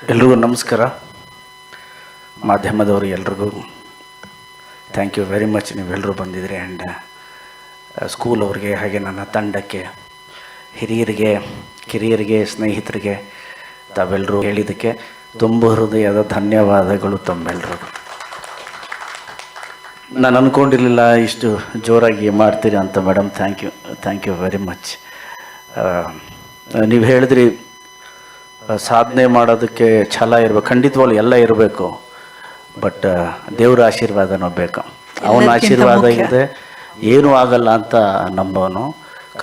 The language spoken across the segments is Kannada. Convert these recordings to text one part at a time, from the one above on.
ಎಲ್ರಿಗೂ ನಮಸ್ಕಾರ. ಮಾಧ್ಯಮದವರು ಎಲ್ರಿಗೂ ಥ್ಯಾಂಕ್ ಯು ವೆರಿ ಮಚ್, ನೀವೆಲ್ಲರೂ ಬಂದಿದ್ರಿ. ಆ್ಯಂಡ್ ಸ್ಕೂಲ್ ಅವ್ರಿಗೆ, ಹಾಗೆ ನನ್ನ ತಂಡಕ್ಕೆ, ಹಿರಿಯರಿಗೆ, ಕಿರಿಯರಿಗೆ, ಸ್ನೇಹಿತರಿಗೆ ತಾವೆಲ್ಲರೂ ಹೇಳಿದ್ದಕ್ಕೆ ತುಂಬ ಹೃದಯದ ಧನ್ಯವಾದಗಳು ತಮ್ಮೆಲ್ಲರಿಗೂ. ನಾನು ಅಂದ್ಕೊಂಡಿರಲಿಲ್ಲ ಇಷ್ಟು ಜೋರಾಗಿ ಮಾಡ್ತೀರಿ ಅಂತ madam. Thank you very much. ನೀವು ಹೇಳಿದ್ರಿ ಸಾಧನೆ ಮಾಡೋದಕ್ಕೆ ಛಲ ಇರಬೇಕು, ಖಂಡಿತವಾಗ್ಲೂ ಎಲ್ಲ ಇರಬೇಕು, ಬಟ್ ದೇವರ ಆಶೀರ್ವಾದನೂ ಬೇಕು. ಅವನ ಆಶೀರ್ವಾದ ಇದೆ ಏನೂ ಆಗಲ್ಲ ಅಂತ ನಂಬೋನು.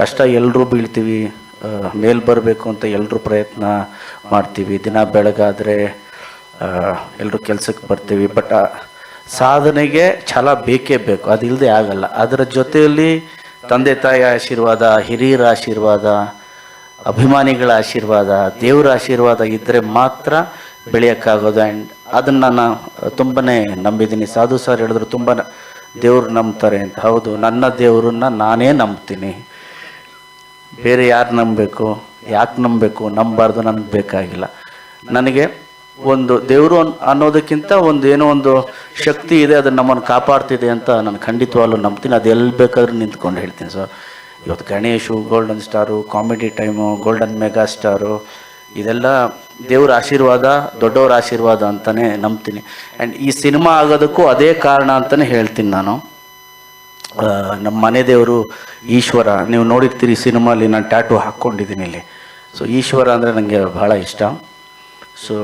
ಕಷ್ಟ ಎಲ್ಲರೂ ಬೀಳ್ತೀವಿ, ಮೇಲ್ ಬರಬೇಕು ಅಂತ ಎಲ್ಲರೂ ಪ್ರಯತ್ನ ಮಾಡ್ತೀವಿ. ದಿನ ಬೆಳಗಾದರೆ ಎಲ್ಲರೂ ಕೆಲಸಕ್ಕೆ ಬರ್ತೀವಿ, ಬಟ್ ಸಾಧನೆಗೆ ಛಲ ಬೇಕೇ ಬೇಕು, ಅದಿಲ್ಲದೆ ಆಗಲ್ಲ. ಅದರ ಜೊತೆಯಲ್ಲಿ ತಂದೆ ತಾಯಿ ಆಶೀರ್ವಾದ, ಹಿರಿಯರ ಆಶೀರ್ವಾದ, ಅಭಿಮಾನಿಗಳ ಆಶೀರ್ವಾದ, ದೇವರ ಆಶೀರ್ವಾದ ಇದ್ದರೆ ಮಾತ್ರ ಬೆಳೆಯೋಕ್ಕಾಗೋದು. ಆ್ಯಂಡ್ ಅದನ್ನು ನಾನು ತುಂಬನೇ ನಂಬಿದ್ದೀನಿ. ಸಾಧು ಸರ್ ಹೇಳಿದ್ರು ತುಂಬ ದೇವ್ರು ನಂಬ್ತಾರೆ ಅಂತ. ಹೌದು, ನನ್ನ ದೇವರನ್ನ ನಾನೇ ನಂಬ್ತೀನಿ. ಬೇರೆ ಯಾರು ನಂಬಬೇಕು, ಯಾಕೆ ನಂಬಬೇಕು, ನಂಬಾರ್ದು, ನನಗೆ ಬೇಕಾಗಿಲ್ಲ. ನನಗೆ ಒಂದು ದೇವರು ಅನ್ನೋದಕ್ಕಿಂತ ಏನೋ ಒಂದು ಶಕ್ತಿ ಇದೆ, ಅದನ್ನು ನಮ್ಮನ್ನು ಕಾಪಾಡ್ತಿದೆ ಅಂತ ನಾನು ಖಂಡಿತವಾಗ್ಲೂ ನಂಬ್ತೀನಿ. ಅದು ಎಲ್ಲಿ ಬೇಕಾದ್ರೂ ನಿಂತ್ಕೊಂಡು ಹೇಳ್ತೀನಿ. ಸೊ ಇವತ್ತು Ganesh golden star, comedy time, golden mega star, ಇದೆಲ್ಲ ದೇವ್ರ ಆಶೀರ್ವಾದ, ದೊಡ್ಡವರ ಆಶೀರ್ವಾದ ಅಂತಲೇ ನಂಬ್ತೀನಿ. ಆ್ಯಂಡ್ ಈ ಸಿನಿಮಾ ಆಗೋದಕ್ಕೂ ಅದೇ ಕಾರಣ ಅಂತಲೇ ಹೇಳ್ತೀನಿ ನಾನು. ನಮ್ಮ ಮನೆ ದೇವರು ಈಶ್ವರ, ನೀವು ನೋಡಿರ್ತೀರಿ ಸಿನಿಮಾಲಿ, ನಾನು ಟ್ಯಾಟೂ ಹಾಕ್ಕೊಂಡಿದ್ದೀನಿ ಇಲ್ಲಿ. ಸೊ ಈಶ್ವರ ಅಂದರೆ ನನಗೆ ಭಾಳ ಇಷ್ಟ. ಸೊ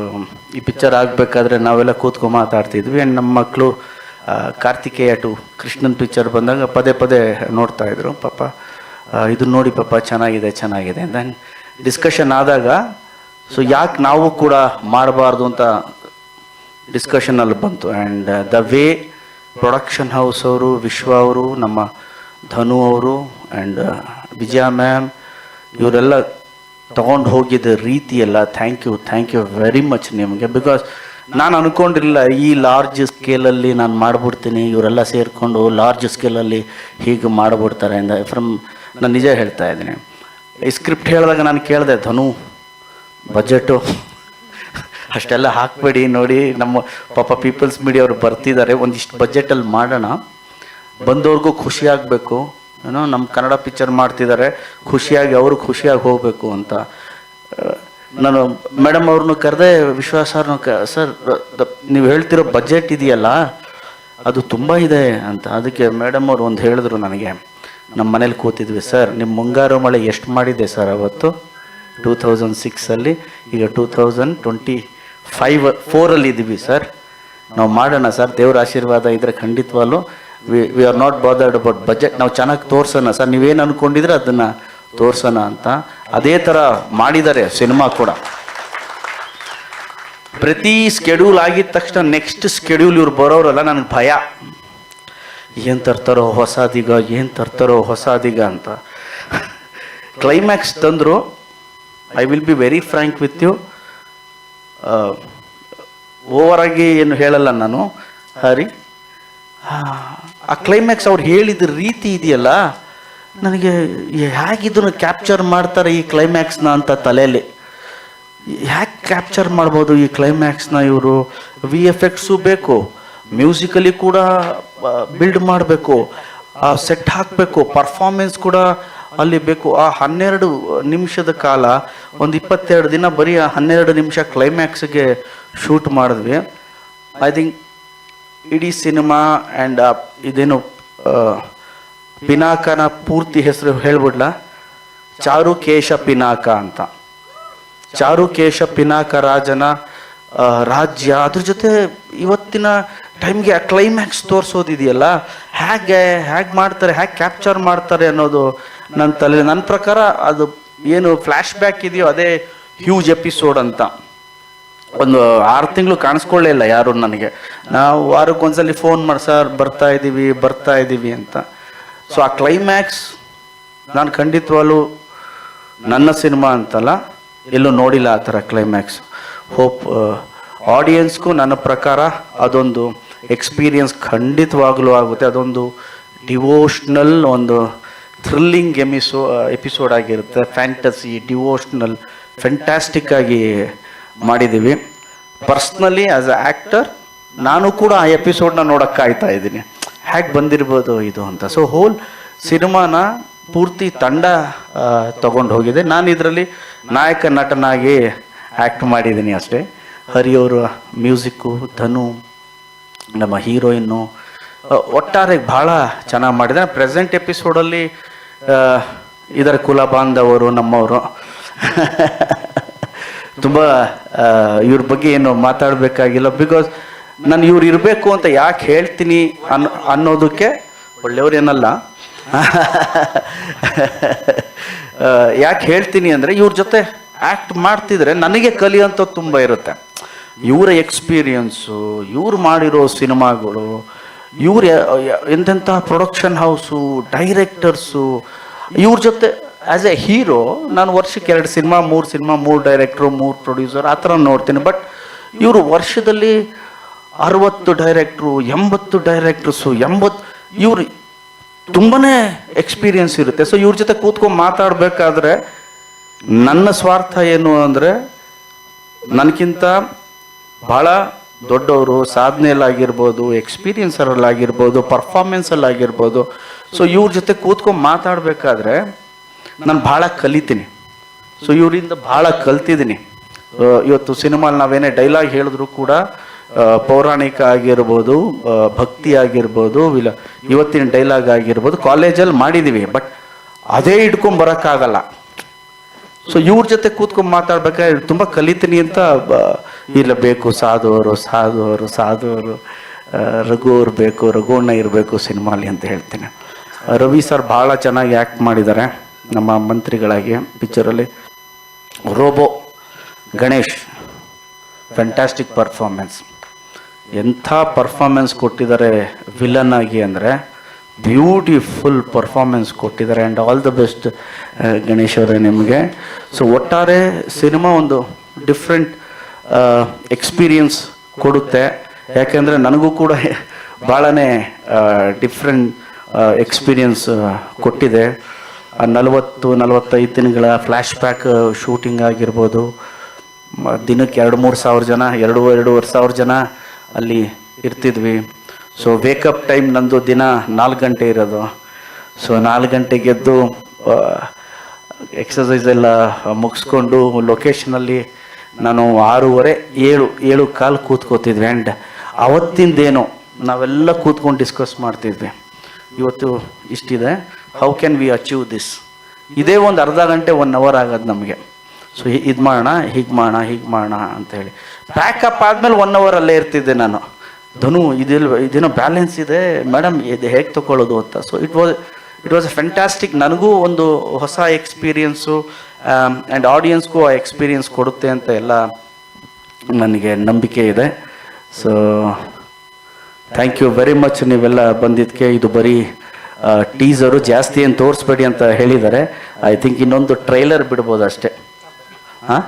ಈ ಪಿಕ್ಚರ್ ಆಗಬೇಕಾದ್ರೆ ನಾವೆಲ್ಲ ಕೂತ್ಕೊಂಡು ಮಾತಾಡ್ತಿದ್ವಿ. ಆ್ಯಂಡ್ ನಮ್ಮ ಮಕ್ಕಳು ಕಾರ್ತಿಕೇಯ ಟು ಕೃಷ್ಣನ್ ಪಿಕ್ಚರ್ ಬಂದಾಗ ಪದೇ ನೋಡ್ತಾಯಿದ್ರು. ಪಾಪ ಇದು ನೋಡಿ ಪಾಪ ಚೆನ್ನಾಗಿದೆ ದೆನ್ ಡಿಸ್ಕಷನ್ ಆದಾಗ, ಸೊ ಯಾಕೆ ನಾವು ಕೂಡ ಮಾಡಬಾರ್ದು ಅಂತ ಡಿಸ್ಕಷನಲ್ಲಿ ಬಂತು. And the way production house ಅವರು, ವಿಶ್ವ ಅವರು, ನಮ್ಮ ಧನು ಅವರು ಆ್ಯಂಡ್ ವಿಜಯ ಮ್ಯಾಮ್, ಇವರೆಲ್ಲ ತೊಗೊಂಡು ಹೋಗಿದ್ದ ರೀತಿ ಎಲ್ಲ ಥ್ಯಾಂಕ್ ಯು ವೆರಿ ಮಚ್ ನಿಮಗೆ. ಬಿಕಾಸ್ ನಾನು ಅಂದ್ಕೊಂಡಿರಲಿಲ್ಲ ಈ ಲಾರ್ಜ್ ಸ್ಕೇಲಲ್ಲಿ ನಾನು ಮಾಡಿಬಿಡ್ತೀನಿ, ಇವರೆಲ್ಲ ಸೇರಿಕೊಂಡು ಲಾರ್ಜ್ ಸ್ಕೇಲಲ್ಲಿ ಹೀಗೆ ಮಾಡಿಬಿಡ್ತಾರೆ ಅಂತ. ನಾನು ನಿಜ ಹೇಳ್ತಾ ಇದ್ದೀನಿ. ಈ ಸ್ಕ್ರಿಪ್ಟ್ ಹೇಳಿದಾಗ ನಾನು ಕೇಳಿದೆ, ಧನು ಬಜೆಟು ಅಷ್ಟೆಲ್ಲ ಹಾಕಬೇಡಿ, ನೋಡಿ ನಮ್ಮ ಪಾಪ ಪೀಪಲ್ಸ್ ಮೀಡಿಯಾ ಅವರು ಬರ್ತಿದ್ದಾರೆ, ಒಂದಿಷ್ಟು ಬಜೆಟಲ್ಲಿ ಮಾಡೋಣ, ಬಂದವ್ರಿಗೂ ಖುಷಿಯಾಗಬೇಕು, ಏನೋ ನಮ್ಮ ಕನ್ನಡ ಪಿಕ್ಚರ್ ಮಾಡ್ತಿದ್ದಾರೆ, ಖುಷಿಯಾಗಿ ಅವರು ಖುಷಿಯಾಗಿ ಹೋಗಬೇಕು ಅಂತ. ನಾನು ಮೇಡಮ್ ಅವ್ರನ್ನೂ ಕರೆದೆ, ವಿಶ್ವಾಸ ಸರ್ ನೀವು ಹೇಳ್ತಿರೋ ಬಜೆಟ್ ಇದೆಯಲ್ಲ ಅದು ತುಂಬ ಇದೆ ಅಂತ. ಅದಕ್ಕೆ ಮೇಡಮ್ ಅವ್ರು ಒಂದು ಹೇಳಿದ್ರು ನನಗೆ, ನಮ್ಮ ಮನೇಲಿ ಕೂತಿದ್ವಿ, ಸರ್ ನಿಮ್ಮ ಮುಂಗಾರು ಮಳೆ ಎಷ್ಟು ಮಾಡಿದೆ ಸರ್ ಅವತ್ತು 2006 ಈಗ 2024 ಇದ್ದೀವಿ ಸರ್, ನಾವು ಮಾಡೋಣ ಸರ್, ದೇವ್ರ ಆಶೀರ್ವಾದ ಇದ್ದರೆ ಖಂಡಿತವಾಗ್ಲೂ we are not bothered about budget, ನಾವು ಚೆನ್ನಾಗಿ ತೋರಿಸೋಣ ಸರ್, ನೀವೇನು ಅಂದ್ಕೊಂಡಿದ್ರೆ ಅದನ್ನು ತೋರಿಸೋಣ ಅಂತ. ಅದೇ ಥರ ಮಾಡಿದ್ದಾರೆ ಸಿನಿಮಾ ಕೂಡ. ಪ್ರತಿ ಸ್ಕೆಡ್ಯೂಲ್ ಆಗಿದ ತಕ್ಷಣ ನೆಕ್ಸ್ಟ್ ಸ್ಕೆಡ್ಯೂಲ್ ಇವ್ರು ಬರೋರಲ್ಲ, ನನಗೆ ಭಯ, ಏನು ತರ್ತಾರೋ ಹೊಸದೀಗ ಅಂತ. ಕ್ಲೈಮ್ಯಾಕ್ಸ್ ತಂದರು. I will be very frank with you, ಓವರಾಗಿ ಏನು ಹೇಳಲ್ಲ ನಾನು ಹರಿ. ಆ ಕ್ಲೈಮ್ಯಾಕ್ಸ್ ಅವ್ರು ಹೇಳಿದ ರೀತಿ ಇದೆಯಲ್ಲ, ನನಗೆ ಹೇಗಿದ್ದನ್ನು ಕ್ಯಾಪ್ಚರ್ ಮಾಡ್ತಾರೆ ಈ ಕ್ಲೈಮ್ಯಾಕ್ಸ್ನ ಅಂತ ತಲೆಯಲ್ಲಿ. ಹ್ಯಾಗೆ ಕ್ಯಾಪ್ಚರ್ ಮಾಡ್ಬೋದು ಈ ಕ್ಲೈಮ್ಯಾಕ್ಸ್ನ ಇವರು? VFX ಬೇಕು, ಮ್ಯೂಸಿಕಲಿ ಕೂಡ ಬಿಲ್ಡ್ ಮಾಡಬೇಕು, ಆ ಸೆಟ್ ಹಾಕಬೇಕು, ಪರ್ಫಾರ್ಮೆನ್ಸ್ ಕೂಡ ಅಲ್ಲಿ ಬೇಕು. ಆ 12 ನಿಮಿಷದ ಕಾಲ, ಒಂದು 22 ದಿನ ಬರೀ 12 ನಿಮಿಷ ಕ್ಲೈಮ್ಯಾಕ್ಸ್ಗೆ ಶೂಟ್ ಮಾಡಿದ್ವಿ. ಐ ಥಿಂಕ್ ಇಡೀ ಸಿನಿಮಾ ಆ್ಯಂಡ್ ಇದೇನು ಪಿನಾಕನ ಪೂರ್ತಿ ಹೆಸರು ಹೇಳ್ಬಿಡ್ಲಾ, ಚಾರುಕೇಶ ಪಿನಾಕ ಅಂತ. ಚಾರುಕೇಶ ಪಿನಾಕ ರಾಜನ ರಾಜ್ಯ, ಅದ್ರ ಜೊತೆ ಇವತ್ತಿನ ಟೈಮ್ಗೆ ಆ ಕ್ಲೈಮ್ಯಾಕ್ಸ್ ತೋರಿಸೋದಿದೆಯಲ್ಲ, ಹೇಗೆ ಮಾಡ್ತಾರೆ, ಹೇಗೆ ಕ್ಯಾಪ್ಚರ್ ಮಾಡ್ತಾರೆ ಅನ್ನೋದು ನನ್ನ ತಲೆ. ನನ್ನ ಪ್ರಕಾರ ಅದು ಏನು ಫ್ಲ್ಯಾಶ್ ಬ್ಯಾಕ್ ಇದೆಯೋ ಅದೇ ಹ್ಯೂಜ್ ಎಪಿಸೋಡ್ ಅಂತ. ಒಂದು 6 ತಿಂಗಳು ಕಾಣಿಸ್ಕೊಳ್ಳೇ ಇಲ್ಲ ಯಾರು ನನಗೆ. ನಾವು ವಾರಕ್ಕೊಂದ್ಸಲಿ ಫೋನ್ ಮಾಡಿ, ಸರ್ ಬರ್ತಾ ಇದ್ದೀವಿ ಅಂತ. ಸೊ ಆ ಕ್ಲೈಮ್ಯಾಕ್ಸ್ ನಾನು ಖಂಡಿತವಾಗ್ಲೂ ನನ್ನ ಸಿನಿಮಾ ಅಂತಲ್ಲ, ಎಲ್ಲೂ ನೋಡಿಲ್ಲ ಆ ಥರ ಕ್ಲೈಮ್ಯಾಕ್ಸ್. ಹೋಪ್ ಆಡಿಯನ್ಸ್ಗೂ ನನ್ನ ಪ್ರಕಾರ ಅದೊಂದು ಎಕ್ಸ್ಪೀರಿಯನ್ಸ್ ಖಂಡಿತವಾಗಲೂ ಆಗುತ್ತೆ. ಅದೊಂದು ಡಿವೋಷ್ನಲ್, ಒಂದು ಥ್ರಿಲ್ಲಿಂಗ್ ಎಪಿಸೋಡ್ ಆಗಿರುತ್ತೆ. ಫ್ಯಾಂಟಸಿ, ಡಿವೋಷ್ನಲ್, ಫ್ಯಾಂಟಾಸ್ಟಿಕ್ ಆಗಿ ಮಾಡಿದ್ದೀವಿ. ಪರ್ಸ್ನಲಿ ಆಸ್ ಅ ಆ್ಯಕ್ಟರ್ ನಾನು ಕೂಡ ಆ ಎಪಿಸೋಡ್ನ ನೋಡೋಕ್ಕೆ ಕಾಯ್ತಾ ಇದ್ದೀನಿ, ಹೇಗೆ ಬಂದಿರ್ಬೋದು ಇದು ಅಂತ. ಸೊ ಹೋಲ್ ಸಿನಿಮಾನ ಪೂರ್ತಿ ತಂಡ ತಗೊಂಡು ಹೋಗಿದೆ. ನಾನು ಇದರಲ್ಲಿ ನಾಯಕ ನಟನಾಗಿ ಆ್ಯಕ್ಟ್ ಮಾಡಿದ್ದೀನಿ ಅಷ್ಟೇ. ಹರಿಯವರು ಮ್ಯೂಸಿಕ್ಕು, ಧನು ನಮ್ಮ ಹೀರೋಯಿನ್ನು, ಒಟ್ಟಾರೆ ಭಾಳ ಚೆನ್ನಾಗಿ ಮಾಡಿದ್ದಾರೆ. ಪ್ರೆಸೆಂಟ್ ಎಪಿಸೋಡಲ್ಲಿ ಇದರ ಕುಲ ಬಾಂಧವರು ನಮ್ಮವರು ತುಂಬ ಇವ್ರ ಬಗ್ಗೆ ಏನು ಮಾತಾಡಬೇಕಾಗಿಲ್ಲ. ಬಿಕಾಸ್ ನಾನು ಇವ್ರು ಇರಬೇಕು ಅಂತ ಯಾಕೆ ಹೇಳ್ತೀನಿ ಅನ್ನೋದಕ್ಕೆ ಒಳ್ಳೆಯವ್ರೇನಲ್ಲ ಯಾಕೆ ಹೇಳ್ತೀನಿ ಅಂದರೆ ಇವ್ರ ಜೊತೆ ಆ್ಯಕ್ಟ್ ಮಾಡ್ತಿದ್ರೆ ನನಗೆ ಕಲಿಯೋಂಥದ್ದು ತುಂಬ ಇರುತ್ತೆ. ಇವರ ಎಕ್ಸ್ಪೀರಿಯನ್ಸು, ಇವ್ರು ಮಾಡಿರೋ ಸಿನಿಮಾಗಳು, ಇವ್ರು ಎಂತೆಂಥ ಪ್ರೊಡಕ್ಷನ್ ಹೌಸು, ಡೈರೆಕ್ಟರ್ಸು, ಇವ್ರ ಜೊತೆ ಆ್ಯಸ್ ಎ ಹೀರೋ ನಾನು ವರ್ಷಕ್ಕೆ 2 ಸಿನಿಮಾ 3 ಸಿನಿಮಾ 3 ಡೈರೆಕ್ಟ್ರು 3 ಪ್ರೊಡ್ಯೂಸರ್ ಆ ಥರ ನೋಡ್ತೀನಿ. ಬಟ್ ಇವರು ವರ್ಷದಲ್ಲಿ 60 ಡೈರೆಕ್ಟ್ರು 80 ಡೈರೆಕ್ಟರ್ಸು 80 ಇವ್ರು ತುಂಬಾ ಎಕ್ಸ್ಪೀರಿಯನ್ಸ್ ಇರುತ್ತೆ. ಸೊ ಇವ್ರ ಜೊತೆ ಕೂತ್ಕೊಂಡು ಮಾತಾಡಬೇಕಾದ್ರೆ ನನ್ನ ಸ್ವಾರ್ಥ ಏನು ಅಂದರೆ ನನಗಿಂತ ಭಾಳ ದೊಡ್ಡವರು ಸಾಧನೆಯಲ್ಲಾಗಿರ್ಬೋದು, ಎಕ್ಸ್ಪೀರಿಯನ್ಸರಲ್ಲಾಗಿರ್ಬೋದು, ಪರ್ಫಾರ್ಮೆನ್ಸಲ್ಲಾಗಿರ್ಬೋದು. ಸೊ ಇವ್ರ ಜೊತೆ ಕೂತ್ಕೊಂಡು ಮಾತಾಡಬೇಕಾದ್ರೆ ನಾನು ಭಾಳ ಕಲಿತೀನಿ. ಸೊ ಇವರಿಂದ ಭಾಳ ಕಲ್ತಿದ್ದೀನಿ. ಇವತ್ತು ಸಿನಿಮಾಲ್ಲಿ ನಾವೇನೇ ಡೈಲಾಗ್ ಹೇಳಿದ್ರು ಕೂಡ ಪೌರಾಣಿಕ ಆಗಿರ್ಬೋದು, ಭಕ್ತಿ ಆಗಿರ್ಬೋದು, ಇವತ್ತಿನ ಡೈಲಾಗ್ ಆಗಿರ್ಬೋದು ಕಾಲೇಜಲ್ಲಿ ಮಾಡಿದ್ದೀವಿ. ಬಟ್ ಅದೇ ಇಟ್ಕೊಂಡು ಬರೋಕ್ಕಾಗಲ್ಲ. ಸೊ ಇವ್ರ ಜೊತೆ ಕೂತ್ಕೊಂಡು ಮಾತಾಡ್ಬೇಕಾದ್ರೆ ತುಂಬ ಕಲಿತೀನಿ ಅಂತ ಇರಬೇಕು. ಸಾಧುವರು ರಘು ಅವ್ರು ಬೇಕು, ರಘುಣ್ಣ ಇರಬೇಕು ಸಿನಿಮಾಲಿ ಅಂತ ಹೇಳ್ತೀನಿ. ರವಿ ಸರ್ ಭಾಳ ಚೆನ್ನಾಗಿ ಆ್ಯಕ್ಟ್ ಮಾಡಿದ್ದಾರೆ ನಮ್ಮ ಮಂತ್ರಿಗಳಾಗಿ ಪಿಕ್ಚರಲ್ಲಿ. ರೋಬೋ ಗಣೇಶ್ ಫ್ಯಾಂಟಾಸ್ಟಿಕ್ ಪರ್ಫಾರ್ಮೆನ್ಸ್, ಎಂಥ ಪರ್ಫಾರ್ಮೆನ್ಸ್ ಕೊಟ್ಟಿದ್ದಾರೆ ವಿಲನ್ ಆಗಿ ಅಂದರೆ ಬ್ಯೂಟಿಫುಲ್ ಪರ್ಫಾರ್ಮೆನ್ಸ್ ಕೊಟ್ಟಿದ್ದಾರೆ. And all the best Ganesh ಅವರೇ ನಿಮಗೆ. ಸೊ ಒಟ್ಟಾರೆ ಸಿನಿಮಾ ಒಂದು ಡಿಫ್ರೆಂಟ್ ಎಕ್ಸ್ಪೀರಿಯನ್ಸ್ ಕೊಡುತ್ತೆ. ಯಾಕೆಂದರೆ ನನಗೂ ಕೂಡ ಭಾಳನೇ ಡಿಫ್ರೆಂಟ್ ಎಕ್ಸ್ಪೀರಿಯನ್ಸ್ ಕೊಟ್ಟಿದೆ. 40-45 ದಿನಗಳ ಫ್ಲ್ಯಾಶ್ ಬ್ಯಾಕ್ ಶೂಟಿಂಗ್ ಆಗಿರ್ಬೋದು, ದಿನಕ್ಕೆ 2-3 ಸಾವಿರ ಜನ 2-2.5 ಸಾವಿರ ಜನ ಅಲ್ಲಿ ಇರ್ತಿದ್ವಿ. ಸೊ ವೇಕಪ್ ಟೈಮ್ ನಂದು ದಿನ 4 ಗಂಟೆ ಇರೋದು. ಸೊ 4 ಗಂಟೆಗೆ ಎದ್ದು ಎಕ್ಸಸೈಸ್ ಎಲ್ಲ ಮುಗಿಸ್ಕೊಂಡು ಲೊಕೇಶನಲ್ಲಿ ನಾನು 6:30-7 ಕೂತ್ಕೋತಿದ್ವಿ. ಆ್ಯಂಡ್ ಅವತ್ತಿಂದೇನೋ ನಾವೆಲ್ಲ ಕೂತ್ಕೊಂಡು ಡಿಸ್ಕಸ್ ಮಾಡ್ತಿದ್ವಿ, ಇವತ್ತು ಇಷ್ಟಿದೆ, how can we achieve this. ಇದೇ ಒಂದು ಅರ್ಧ ಗಂಟೆ 1 ಅವರ್ ಆಗೋದು ನಮಗೆ. ಸೊ ಇದು ಮಾಡೋಣ, ಹೀಗೆ ಮಾಡೋಣ ಅಂತ ಹೇಳಿ ಪ್ಯಾಕಪ್ ಆದಮೇಲೆ 1 ಅವರ್ ಅಲ್ಲೇ ಇರ್ತಿದ್ದೆ ನಾನು. ಧನು ಇದೇನೋ ಬ್ಯಾಲೆನ್ಸ್ ಇದೆ ಮೇಡಮ್, ಇದು ಹೇಗೆ ತೊಗೊಳ್ಳೋದು ಅಂತ. So it was A fantastic. ನನಗೂ ಒಂದು ಹೊಸ ಎಕ್ಸ್ಪೀರಿಯನ್ಸು ಆ್ಯಂಡ್ ಆಡಿಯನ್ಸ್ಗೂ ಆ ಎಕ್ಸ್ಪೀರಿಯನ್ಸ್ ಕೊಡುತ್ತೆ ಅಂತ ಎಲ್ಲ ನನಗೆ ನಂಬಿಕೆ ಇದೆ. So thank you very much ನೀವೆಲ್ಲ ಬಂದಿದ್ದಕ್ಕೆ. ಇದು ಬರೀ ಟೀಸರು, ಜಾಸ್ತಿ ಏನು ತೋರಿಸ್ಬೇಡಿ ಅಂತ ಹೇಳಿದ್ದಾರೆ. ಐ ಥಿಂಕ್ ಇನ್ನೊಂದು ಟ್ರೈಲರ್ ಬಿಡ್ಬೋದು ಅಷ್ಟೇ. ಹಾಂ,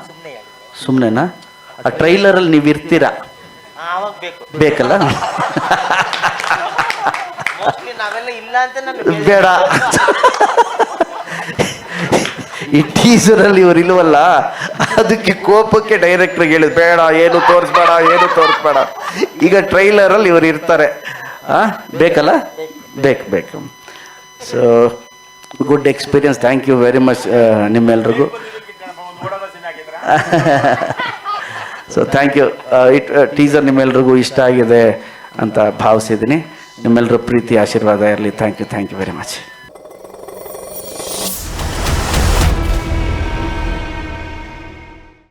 ಸುಮ್ಮನೆನಾ? ಆ ಟ್ರೈಲರಲ್ಲಿ ನೀವು ಇರ್ತೀರಾ? ಬೇಕಲ್ಲ? ಬೇಡ, ಈ ಟೀಸರಲ್ಲಿ ಇವ್ರು ಇಲ್ವಲ್ಲ, ಅದಕ್ಕೆ ಕೋಪಕ್ಕೆ ಡೈರೆಕ್ಟ್ರಿಗೆ ಹೇಳಿದ್ ಬೇಡ, ಏನು ತೋರಿಸ್ಬೇಡ. ಈಗ ಟ್ರೈಲರಲ್ಲಿ ಇವ್ರು ಇರ್ತಾರೆ. ಬೇಕಲ್ಲ? ಬೇಕು. So good experience. Thank you very much ನಿಮ್ಮೆಲ್ರಿಗೂ. So thank you. ಟೀಸರ್ ನಿಮ್ಮೆಲ್ರಿಗೂ ಇಷ್ಟ ಆಗಿದೆ ಅಂತ ಭಾವಿಸಿದ್ದೀನಿ. ನಿಮ್ಮೆಲ್ಲರ ಪ್ರೀತಿ ಆಶೀರ್ವಾದ ಇರಲಿ. Thank you very much.